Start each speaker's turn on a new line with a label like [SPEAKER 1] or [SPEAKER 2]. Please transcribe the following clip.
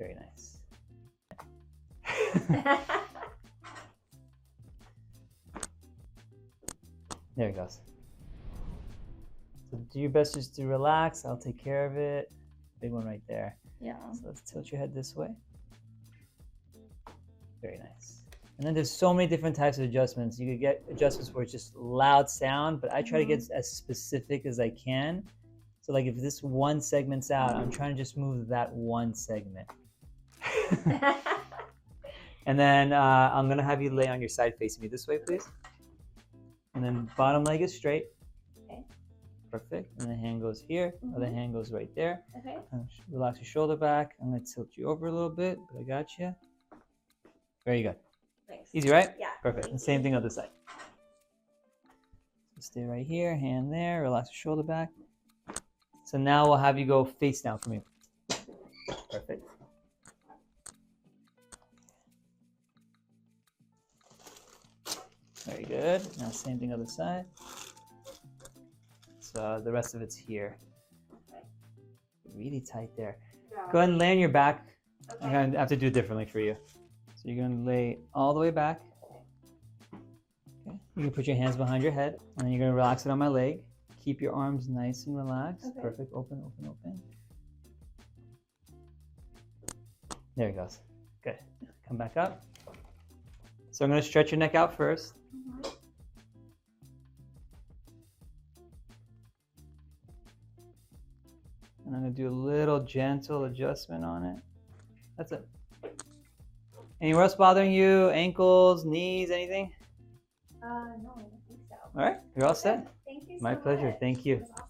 [SPEAKER 1] Very nice. There it goes. So do your best just to relax. I'll take care of it. Big one right there.
[SPEAKER 2] Yeah.
[SPEAKER 1] So let's tilt your head this way. Very nice. And then there's so many different types of adjustments. You could get adjustments where it's just loud sound, but I try to get as specific as I can. So like if this one segment's out, I'm trying to just move that one segment. And then I'm gonna have you lay on your side facing me this way, please. And then bottom leg is straight.
[SPEAKER 2] Okay.
[SPEAKER 1] Perfect. And the hand goes here. Other hand goes right there.
[SPEAKER 2] Okay.
[SPEAKER 1] Relax your shoulder back. I'm gonna tilt you over a little bit, but I got you. Very good.
[SPEAKER 2] Thanks.
[SPEAKER 1] Easy, right?
[SPEAKER 2] Yeah.
[SPEAKER 1] Perfect. And same thing on this side. So stay right here, hand there. Relax your shoulder back. So now we'll have you go face down for me. Perfect. Very good. Now same thing other side. So the rest of it's here. Really tight there. Go ahead and lay on your back.
[SPEAKER 2] Okay.
[SPEAKER 1] I'm going to have to do it differently for you. So you're going to lay all the way back. Okay. You can put your hands behind your head, and then you're going to relax it on my leg. Keep your arms nice and relaxed.
[SPEAKER 2] Okay.
[SPEAKER 1] Perfect. Open, open, open. There it goes. Good. Come back up. So I'm going to stretch your neck out first. And I'm going to do a little gentle adjustment on it. That's it. Anywhere else bothering you? Ankles, knees, anything?
[SPEAKER 2] No, I don't think so.
[SPEAKER 1] All right, you're all set.
[SPEAKER 2] Thank you so
[SPEAKER 1] My pleasure.
[SPEAKER 2] much.
[SPEAKER 1] Thank you.
[SPEAKER 2] That was awesome.